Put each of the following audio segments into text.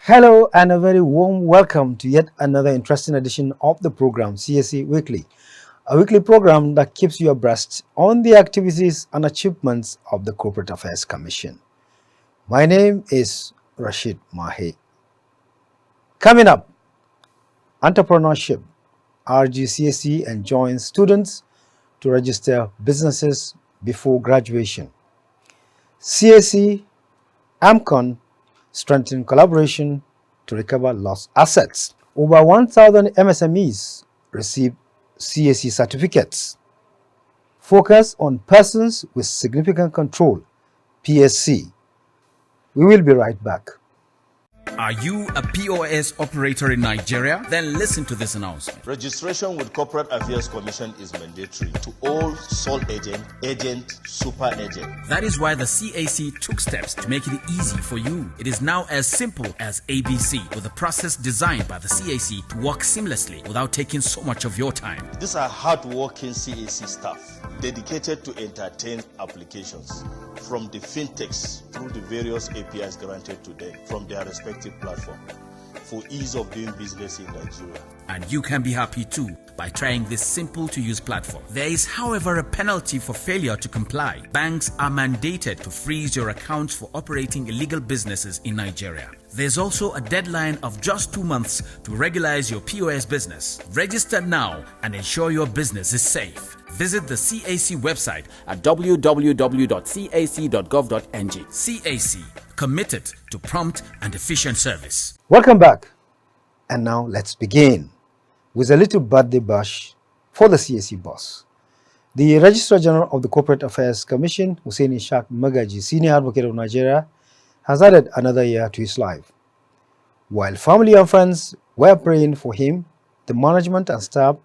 Hello and a very warm welcome to yet another interesting edition of the program CSE Weekly, a weekly program that keeps you abreast on the activities and achievements of the Corporate Affairs Commission. My name is Rashid Mahe. Coming up, entrepreneurship. RGCSE enjoins students to register businesses before graduation. CSE, AMCON strengthen collaboration to recover lost assets. Over 1,000 MSMEs received CSE certificates. Focus on persons with significant control, PSC. We will be right back. Are you a POS operator in Nigeria? Then listen to this announcement. Registration with Corporate Affairs Commission is mandatory to all sole agent, super agent. That is why the CAC took steps to make it easy for you. It is now as simple as ABC, with a process designed by the CAC to work seamlessly without taking so much of your time. These are hard-working CAC staff dedicated to entertain applications from the fintechs through the various APIs granted to them from their respective platform for ease of doing business in Nigeria. And you can be happy too by trying this simple to use platform. There is, however, a penalty for failure to comply. Banks are mandated to freeze your accounts for operating illegal businesses in Nigeria. There's also a deadline of just 2 months to regularize your POS business. Register now and ensure your business is safe. Visit the CAC website at www.cac.gov.ng. CAC, committed to prompt and efficient service. Welcome back. And now let's begin with a little birthday bash for the CAC boss. The Registrar General of the Corporate Affairs Commission, Hussein Ishaq Magaji, Senior Advocate of Nigeria, has added another year to his life. While family and friends were praying for him, the management and staff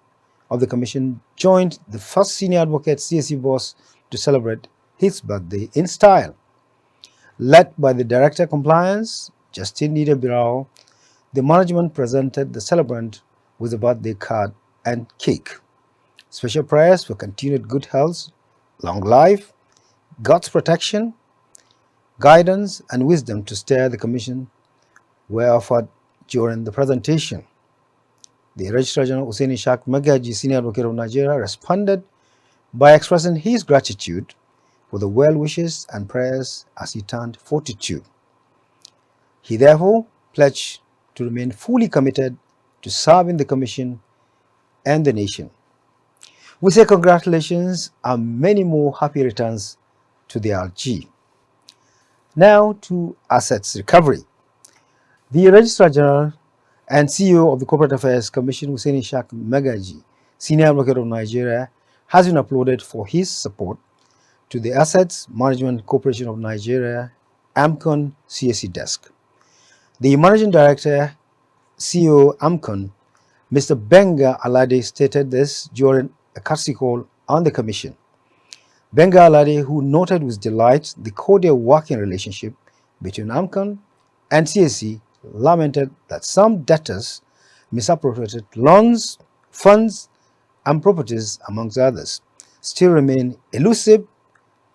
of the Commission joined the first Senior Advocate CAC boss to celebrate his birthday in style. Led by the Director of Compliance, Justin Birao, the management presented the celebrant with a birthday card and cake. Special prayers for continued good health, long life, God's protection, guidance, and wisdom to steer the Commission were offered during the presentation. The Registrar General Hussein Ishaq Magaji, Senior Advocate of Nigeria, responded by expressing his gratitude for the well wishes and prayers as he turned 42. He therefore pledged to remain fully committed to serving the Commission and the nation. We say congratulations and many more happy returns to the RG. Now to assets recovery. The Registrar General and CEO of the Corporate Affairs Commission, Hussein Ishaq Magaji, Senior Advocate of Nigeria, has been applauded for his support to the Assets Management Corporation of Nigeria, AMCON CAC desk. The Managing Director, CEO AMCON, Mr. Benga Alade, stated this during a courtesy call on the Commission. Benga Alade, who noted with delight the cordial working relationship between AMCON and CAC, lamented that some debtors misappropriated loans, funds, and properties, amongst others, still remain elusive,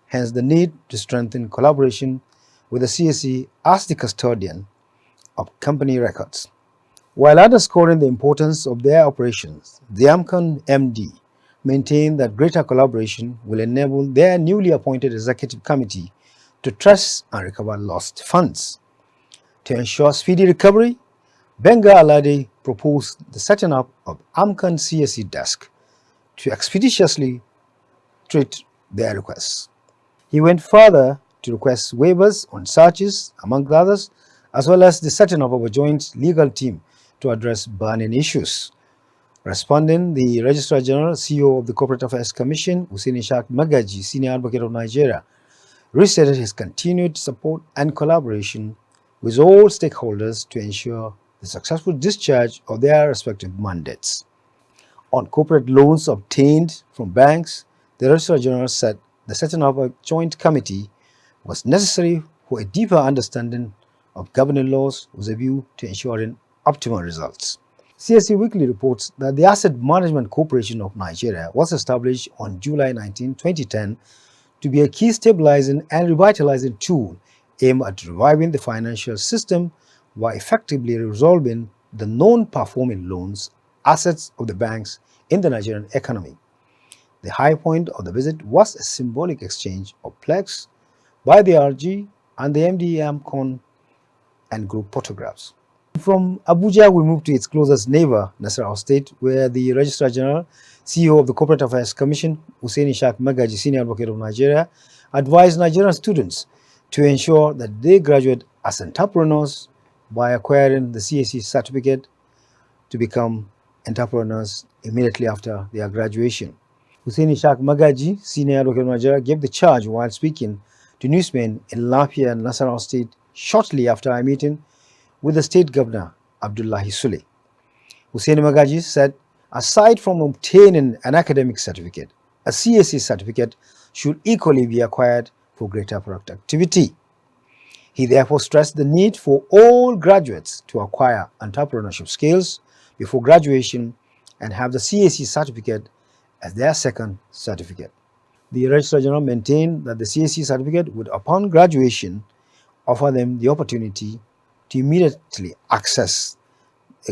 hence the need to strengthen collaboration with the CAC as the custodian of company records. While underscoring the importance of their operations, the AMCON MD maintained that greater collaboration will enable their newly appointed executive committee to trace and recover lost funds. To ensure speedy recovery, Benga Alade proposed the setting up of AMCON CAC desk to expeditiously treat their requests. He went further to request waivers on searches, among others, as well as the setting up of a joint legal team to address burning issues. Responding, the Registrar General, CEO of the Corporate Affairs Commission, Hussein Ishaq Magaji, Senior Advocate of Nigeria, restated his continued support and collaboration with all stakeholders to ensure the successful discharge of their respective mandates. On corporate loans obtained from banks, the Registrar General said the setting up a joint committee was necessary for a deeper understanding of governing laws with a view to ensuring optimal results. CSC Weekly reports that the Asset Management Corporation of Nigeria was established on July 19, 2010 to be a key stabilizing and revitalizing tool aimed at reviving the financial system while effectively resolving the non-performing loans assets of the banks in the Nigerian economy. The high point of the visit was a symbolic exchange of plaques by the RG and the MD AMCON and group photographs. From Abuja, we move to its closest neighbor, Nasarawa State, where the Registrar General, CEO of the Corporate Affairs Commission, Hussein Ishaq Magaji, Senior Advocate of Nigeria, advised Nigerian students to ensure that they graduate as entrepreneurs by acquiring the CAC certificate to become entrepreneurs immediately after their graduation. Hussein Ishaq Magaji, Senior Advocate of Nigeria, gave the charge while speaking to newsmen in Lafia, Nasarawa State, shortly after a meeting with the State Governor, Abdullahi Sule. Hussein Magaji said, aside from obtaining an academic certificate, a CAC certificate should equally be acquired for greater productivity. He therefore stressed the need for all graduates to acquire entrepreneurship skills before graduation and have the CAC certificate as their second certificate. The Registrar General maintained that the CAC certificate would, upon graduation, offer them the opportunity to immediately access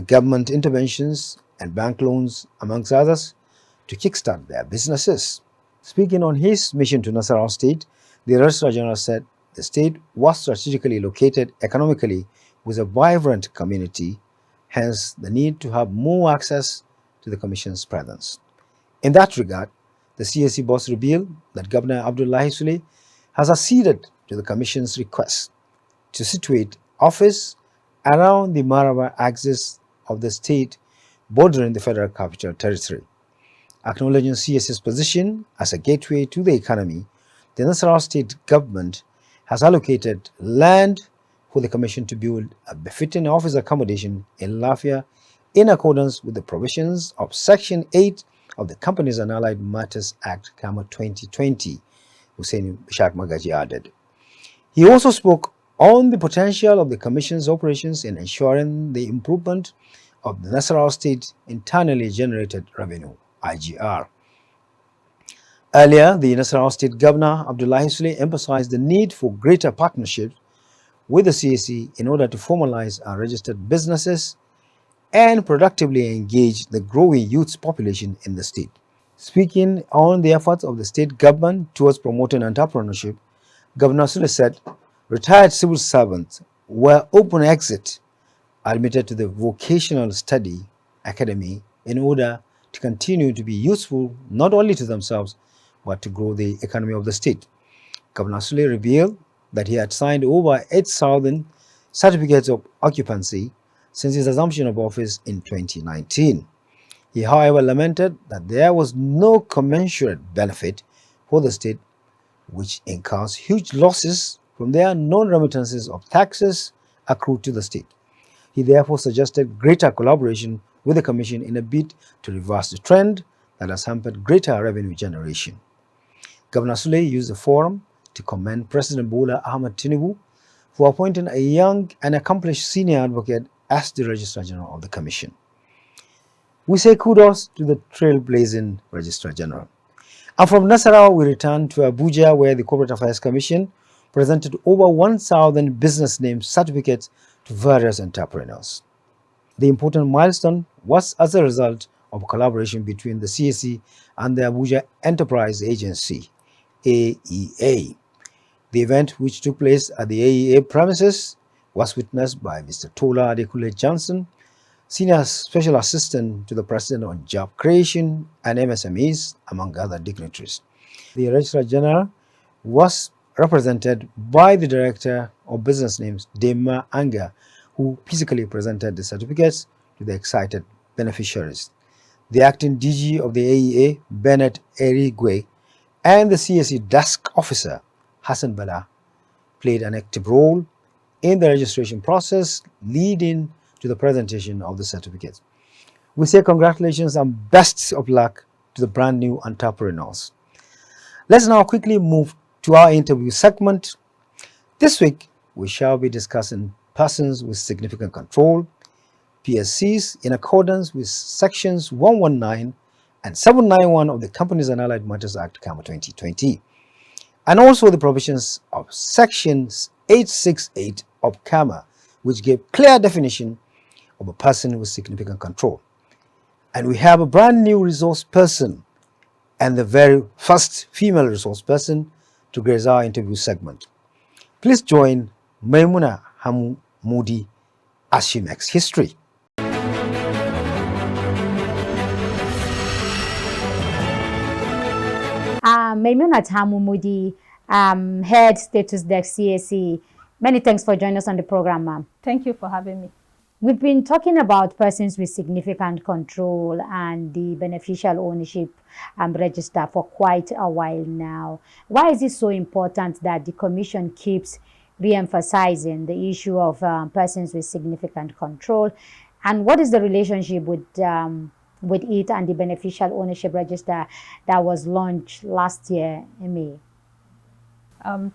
government interventions and bank loans, amongst others, to kickstart their businesses. Speaking on his mission to Nasarawa State, the Registrar General said the state was strategically located economically with a vibrant community, hence the need to have more access to the Commission's presence. In that regard, the CAC boss revealed that Governor Abdullahi Sule has acceded to the Commission's request to situate office around the Maraba axis of the state bordering the Federal Capital Territory. Acknowledging CAC's position as a gateway to the economy, the Nasarawa State government has allocated land for the Commission to build a befitting office accommodation in Lafia in accordance with the provisions of Section 8 of the Companies and Allied Matters Act, 2020, Hussein Ishaq Magaji added. He also spoke on the potential of the Commission's operations in ensuring the improvement of the Nasarawa State internally generated revenue, IGR. Earlier, the Nasarawa State Governor, Abdullahi Sule, emphasized the need for greater partnership with the CAC in order to formalize our registered businesses and productively engage the growing youth population in the state. Speaking on the efforts of the state government towards promoting entrepreneurship, Governor Sule said retired civil servants were open exit admitted to the Vocational Study Academy in order to continue to be useful not only to themselves but to grow the economy of the state. Governor Sule revealed that he had signed over 8,000 certificates of occupancy since his assumption of office in 2019. He, however, lamented that there was no commensurate benefit for the state, which incurs huge losses from their non-remittances of taxes accrued to the state. He therefore suggested greater collaboration with the Commission in a bid to reverse the trend that has hampered greater revenue generation. Governor Sule used the forum to commend President Bola Ahmed Tinubu for appointing a young and accomplished senior advocate as the Registrar General of the Commission. We say kudos to the trailblazing Registrar General. And from Nasarawa, we return to Abuja, where the Corporate Affairs Commission presented over 1,000 business name certificates to various entrepreneurs. The important milestone was as a result of collaboration between the CAC and the Abuja Enterprise Agency, AEA. The event, which took place at the AEA premises, was witnessed by Mr. Tola Adekule Johnson, Senior Special Assistant to the President on Job Creation and MSMEs, among other dignitaries. The Registrar General was represented by the Director of Business Names, Dema Anga, who physically presented the certificates to the excited beneficiaries. The acting DG of the AEA, Bennett Erigwe, and the CAC desk officer, Hassan Bala, played an active role in the registration process, leading to the presentation of the certificates. We say congratulations and best of luck to the brand new entrepreneurs. Let's now quickly move to our interview segment. This week, we shall be discussing persons with significant control, PSCs, in accordance with sections 119 and 791 of the Companies and Allied Matters Act, 2020, and also the provisions of sections 868 of CAMA, which gave clear definition of a person with significant control. And we have a brand new resource person and the very first female resource person to grace our interview segment. Please join Maimuna Hamu Moody as she makes history. Maimuna Hamu Moody, Head Status Desk CAC. Many thanks for joining us on the program, ma'am. Thank you for having me. We've been talking about persons with significant control and the beneficial ownership register for quite a while now. Why is it so important that the Commission keeps re-emphasizing the issue of persons with significant control? And what is the relationship with it and the beneficial ownership register that was launched last year in May?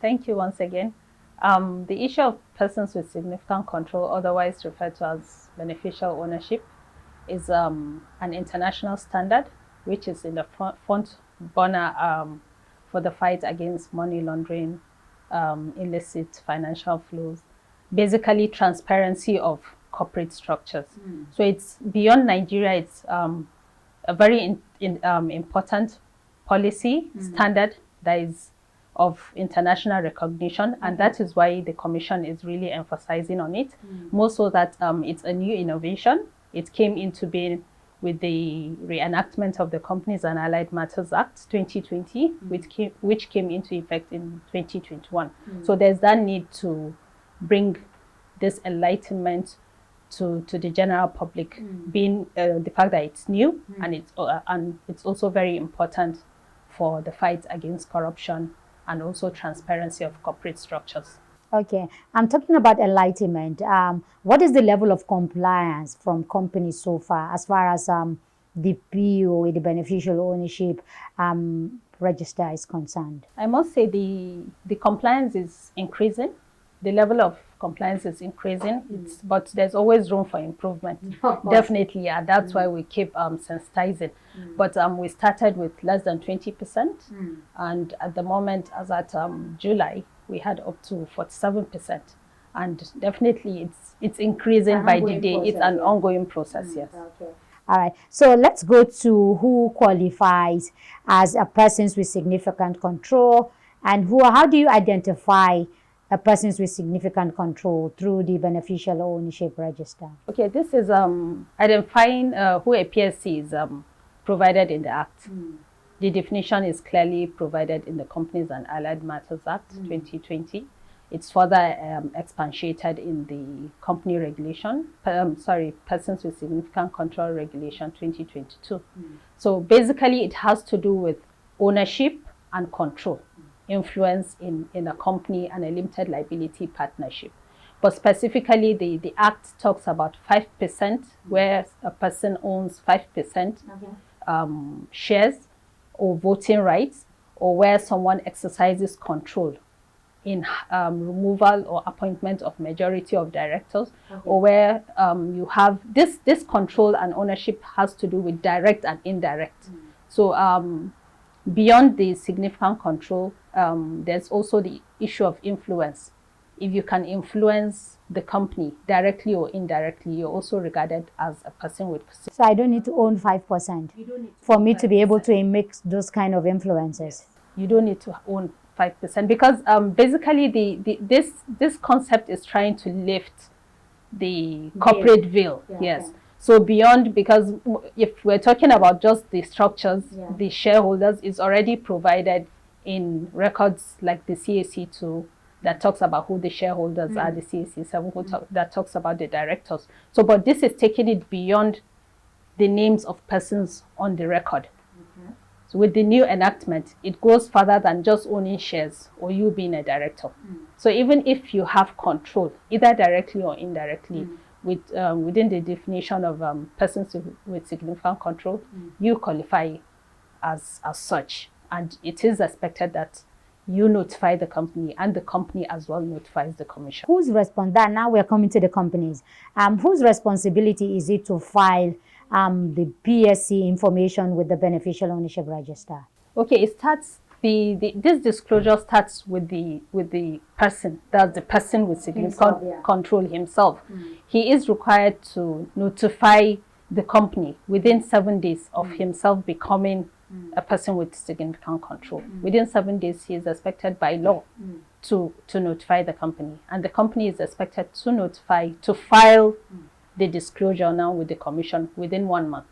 Thank you once again. The issue of persons with significant control, otherwise referred to as beneficial ownership, is an international standard which is in the front burner for the fight against money laundering, illicit financial flows, basically transparency of corporate structures. So it's beyond Nigeria. It's a very important policy standard that is of international recognition, and that is why the Commission is really emphasizing on it, more so that it's a new innovation. It came into being with the reenactment of the Companies and Allied Matters Act 2020, which came into effect in 2021. So there's that need to bring this enlightenment to the general public, being the fact that it's new and it's also very important for the fight against corruption and also transparency of corporate structures. Okay, I'm talking about enlightenment. What is the level of compliance from companies so far as the PO, the beneficial ownership register is concerned? I must say the compliance is increasing. The level of compliance is increasing, but there's always room for improvement. Definitely, yeah. That's why we keep sensitizing. But we started with less than 20%, and at the moment, as at July, we had up to 47%. And definitely, it's increasing by the day. It's an ongoing process, yes. Okay. All right. So let's go to who qualifies as a persons with significant control, and how do you identify a persons with significant control through the beneficial ownership register? Okay, this is identifying who a PSC is provided in the Act. The definition is clearly provided in the Companies and Allied Matters Act 2020. It's further expatiated in the Company Regulation, Persons with Significant Control Regulation 2022. So basically it has to do with ownership and control, influence in a company and a limited liability partnership. But specifically, the Act talks about 5%, where a person owns 5% shares or voting rights, or where someone exercises control in removal or appointment of majority of directors, or where you have this control and ownership has to do with direct and indirect. So beyond the significant control, there's also the issue of influence. If you can influence the company directly or indirectly, you're also regarded as a person with... So I don't need to own 5% for me to be able to make those kind of influences? You don't need to own 5% because basically this concept is trying to lift the corporate veil. Yes. Okay. So beyond, because if we're talking about just the structures, the shareholders is already provided in records like the CAC2 that talks about who the shareholders are, the CAC7 that talks about the directors. So, but this is taking it beyond the names of persons on the record. So with the new enactment, it goes further than just owning shares or you being a director. So even if you have control, either directly or indirectly, within the definition of persons with significant control, you qualify as such. And it is expected that you notify the company and the company as well notifies the Commission. Now we're coming to the companies. Whose responsibility is it to file the PSC information with the beneficial ownership register? Okay, it starts this disclosure starts with the person. That's the person with significant control himself. He is required to notify the company within 7 days of himself becoming a person with significant control. Within 7 days, he is expected by law to notify the company, and the company is expected to file the disclosure now with the commission within 1 month.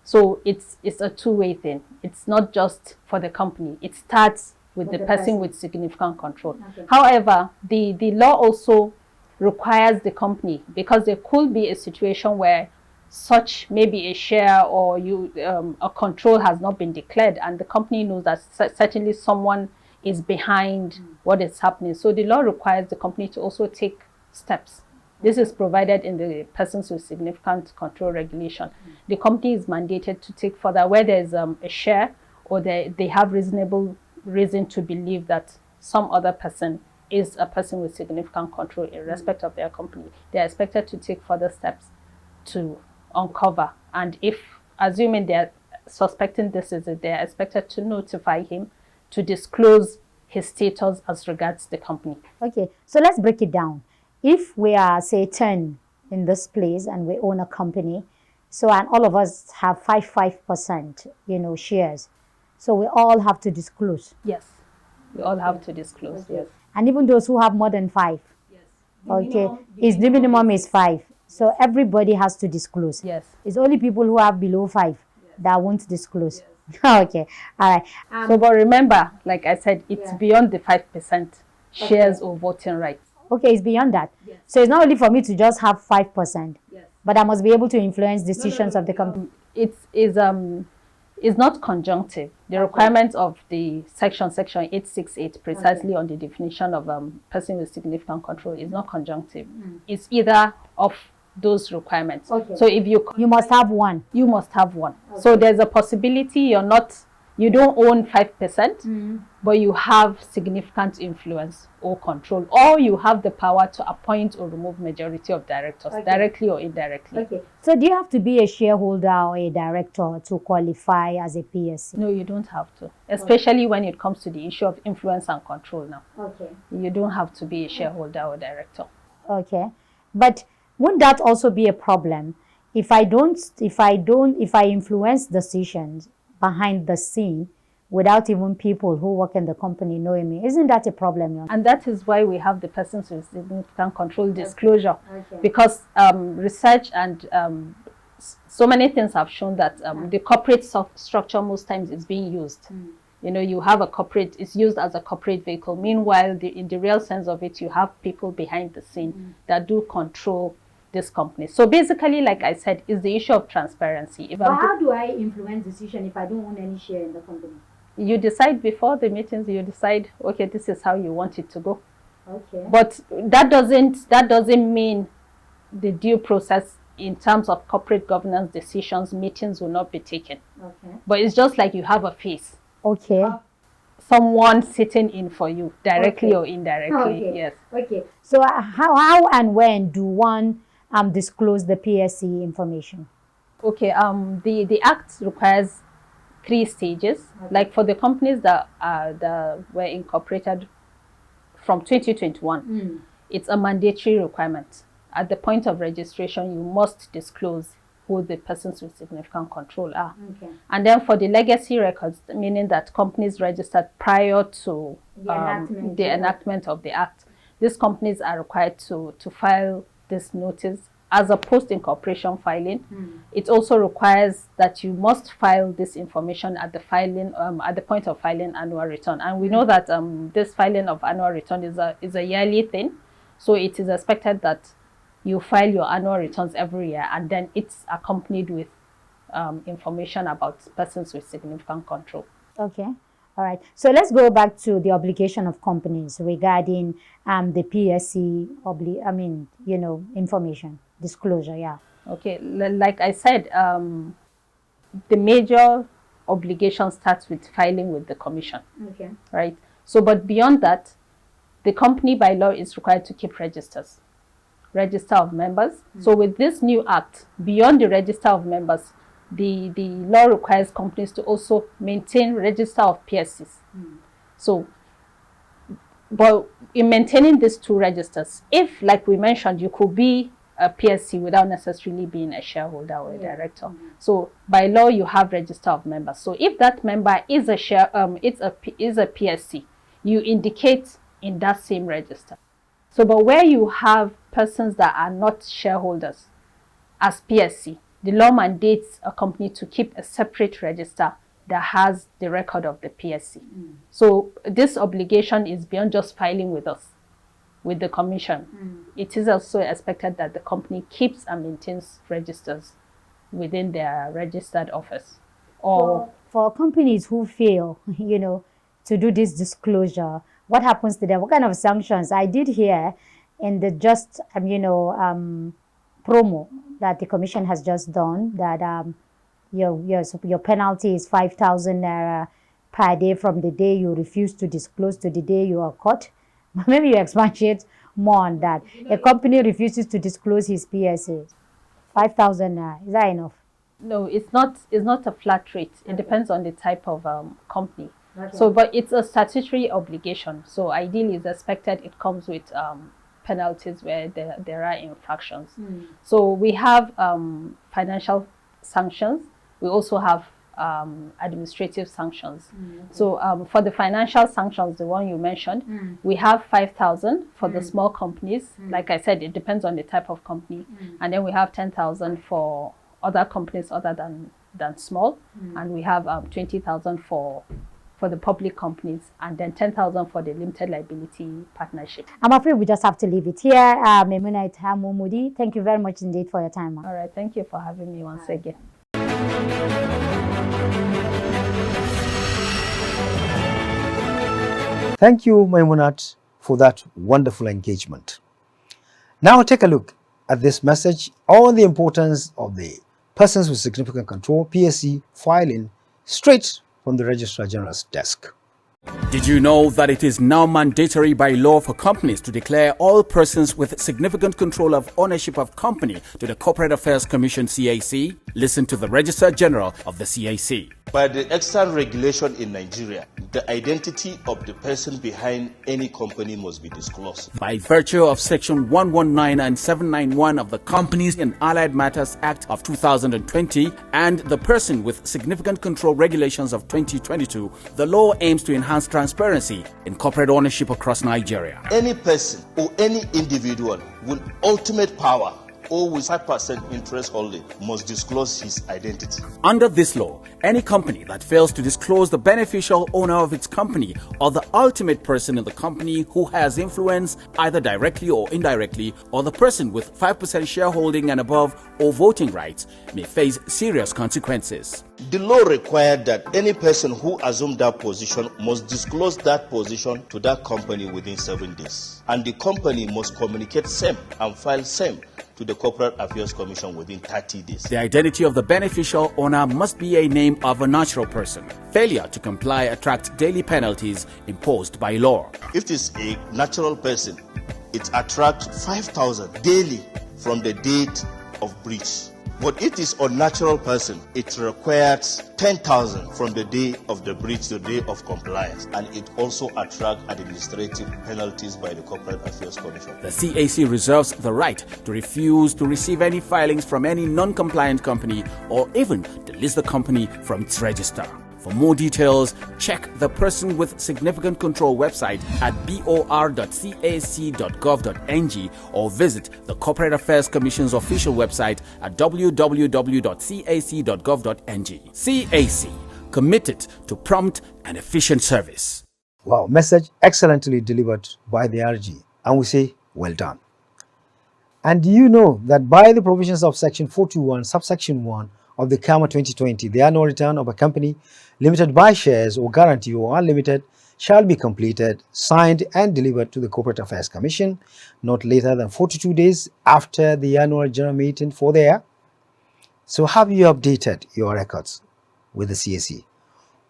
So it's a two-way thing. It's not just for the company. It starts with the person with significant control. Okay. However, the law also requires the company, because there could be a situation where such maybe a share or a control has not been declared, and the company knows that certainly someone is behind what is happening. So the law requires the company to also take steps. This is provided in the Persons with Significant Control Regulation. The company is mandated to take further where there is a share, or they have reasonable reason to believe that some other person is a person with significant control in respect of their company. They are expected to take further steps to uncover. And if, assuming they are suspecting this is it, they are expected to notify him to disclose his status as regards the company. Okay, so let's break it down. If we are, say, 10 in this place and we own a company, so and all of us have 5%, shares, so we all have to disclose. Yes, we all have to disclose. Okay. Yes. And even those who have more than 5. Yes. The minimum is 5. So everybody has to disclose. Yes. It's only people who have below 5 that won't disclose. Yes. Okay. All right. So, but remember, like I said, it's beyond the 5% shares or voting rights. Okay, it's beyond that. Yes. So it's not only for me to just have 5%, but I must be able to influence decisions of the company. It's not conjunctive. The requirements of the section 868 precisely on the definition of person with significant control is not conjunctive. It's either of those requirements. Okay. So if you must have one. You must have one. Okay. So there's a possibility you don't own 5%, but you have significant influence or control, or you have the power to appoint or remove majority of directors, directly or indirectly. Okay. So do you have to be a shareholder or a director to qualify as a PSC? No, you don't have to, especially when it comes to the issue of influence and control now. Okay. You don't have to be a shareholder or director. Okay. But wouldn't that also be a problem if I influence decisions behind the scene without even people who work in the company knowing me? Isn't that a problem? And that is why we have the Persons with Significant Control disclosure. Okay. Because research and so many things have shown that the corporate structure most times is being used. You have a corporate, it's used as a corporate vehicle. Meanwhile, in the real sense of it, you have people behind the scene that do control this company. So basically, like I said, is the issue of transparency. How do I influence decision if I don't own any share in the company? You decide before the meetings. You decide, okay, this is how you want it to go. Okay. But that doesn't mean the due process in terms of corporate governance decisions, meetings will not be taken. Okay. But it's just like you have a face. Okay. Someone sitting in for you, directly or indirectly. Okay. Yes. Okay. So how and when do one disclose the PSC information? Okay, the Act requires 3 stages. Okay. Like for the companies that were incorporated from 2021, it's a mandatory requirement. At the point of registration, you must disclose who the persons with significant control are. Okay. And then for the legacy records, meaning that companies registered prior to the enactment of the Act, these companies are required to file this notice as a post-incorporation filing. It also requires that you must file this information at the point of filing annual return. And we know that this filing of annual return is a yearly thing. So it is expected that you file your annual returns every year, and then it's accompanied with information about persons with significant control. Okay. All right. So let's go back to the obligation of companies regarding the PSC information disclosure. Yeah. Okay. Like I said, the major obligation starts with filing with the commission. Okay. Right. So, but beyond that, the company by law is required to keep register of members. So with this new act, beyond the register of members, the law requires companies to also maintain register of PSCs. So, but in maintaining these two registers, if, like we mentioned, you could be a PSC without necessarily being a shareholder or a director. So by law, you have register of members. So if that member is a PSC, you indicate in that same register. So, but where you have persons that are not shareholders as PSC, the law mandates a company to keep a separate register that has the record of the PSC. So this obligation is beyond just filing with us, with the commission. It is also expected that the company keeps and maintains registers within their registered office. Or for companies who fail, to do this disclosure, what happens to them? What kind of sanctions? I did hear in the promo that the commission has just done that your penalty is 5,000 naira per day from the day you refuse to disclose to the day you are caught. Maybe you expatiate more on that. A company refuses to disclose his PSA. 5,000 naira. Is that enough? No, it's not a flat rate. It depends on the type of company. So, but it's a statutory obligation. So ideally, it's expected it comes with penalties where there are infractions. So we have financial sanctions. We also have administrative sanctions. So for the financial sanctions, the one you mentioned, we have 5,000 for the small companies. Like I said, it depends on the type of company. And then we have 10,000 for other companies other than small. And we have 20,000 for the public companies, and then 10,000 for the limited liability partnership. I'm afraid we just have to leave it here. Memuna Itamu Mudi, thank you very much indeed for your time. All right, thank you for having me once again. Thank you, Maimunat, for that wonderful engagement. Now take a look at this message on the importance of the Persons with Significant Control PSC filing straight from the Registrar General's desk. Did you know that it is now mandatory by law for companies to declare all persons with significant control of ownership of company to the Corporate Affairs Commission (CAC)? Listen to the Registrar General of the CAC. By the extant regulation in Nigeria, the identity of the person behind any company must be disclosed. By virtue of Section 119 and 791 of the Companies and Allied Matters Act of 2020 and the Person with Significant Control Regulations of 2022, the law aims to enhance transparency in corporate ownership across Nigeria. Any person or any individual with ultimate power or with 5% interest holding must disclose his identity. Under this law, any company that fails to disclose the beneficial owner of its company or the ultimate person in the company who has influence either directly or indirectly, or the person with 5% shareholding and above or voting rights may face serious consequences. The law required that any person who assumed that position must disclose that position to that company within 7 days. And the company must communicate same and file same to the Corporate Affairs Commission within 30 days. The identity of the beneficial owner must be a name of a natural person. Failure to comply attracts daily penalties imposed by law. If it is a natural person, it attracts 5,000 daily from the date of breach. But if it is a unnatural person, it requires 10,000 from the day of the breach to the day of compliance, and it also attracts administrative penalties by the Corporate Affairs Commission. The CAC reserves the right to refuse to receive any filings from any non-compliant company or even to list the company from its register. For more details, check the Person with Significant Control website at bor.cac.gov.ng or visit the Corporate Affairs Commission's official website at www.cac.gov.ng. CAC, committed to prompt and efficient service. Wow, message excellently delivered by the RG, and we say well done. And do you know that by the provisions of Section 421, subsection 1 of the CAMA 2020, the annual return of a company limited by shares or guarantee or unlimited shall be completed, signed and delivered to the Corporate Affairs Commission not later than 42 days after the annual general meeting for the year? So have you updated your records with the CAC?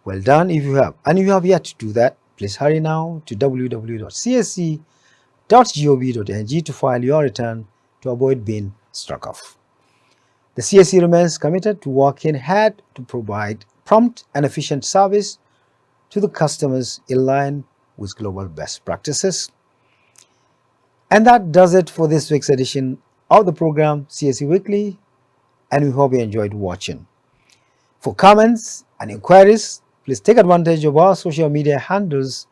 Well done if you have. And if you have yet to do that, please hurry now to www.cac.gov.ng to file your return to avoid being struck off. The CSE remains committed to working hard to provide prompt and efficient service to the customers in line with global best practices. And that does it for this week's edition of the program CSE Weekly, and we hope you enjoyed watching. For comments and inquiries, please take advantage of our social media handles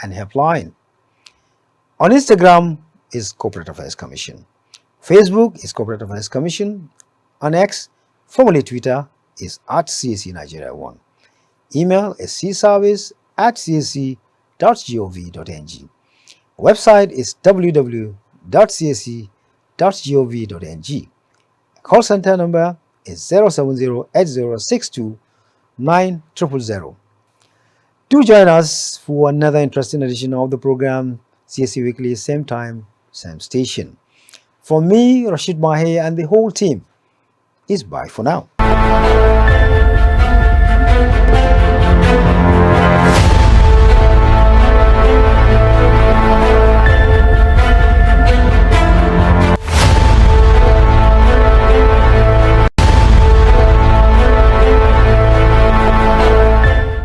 and helpline. On Instagram is Corporate Affairs Commission. Facebook is Corporate Affairs Commission. On X, formerly Twitter, is @CSE Nigeria 1. Email is csc@csc.gov.ng. Website is www.csc.gov.ng. Call center number is 070-8062-9000. Do join us for another interesting edition of the program CSE Weekly, same time, same station. From me, Rashid Mahe, and the whole team, is bye for now.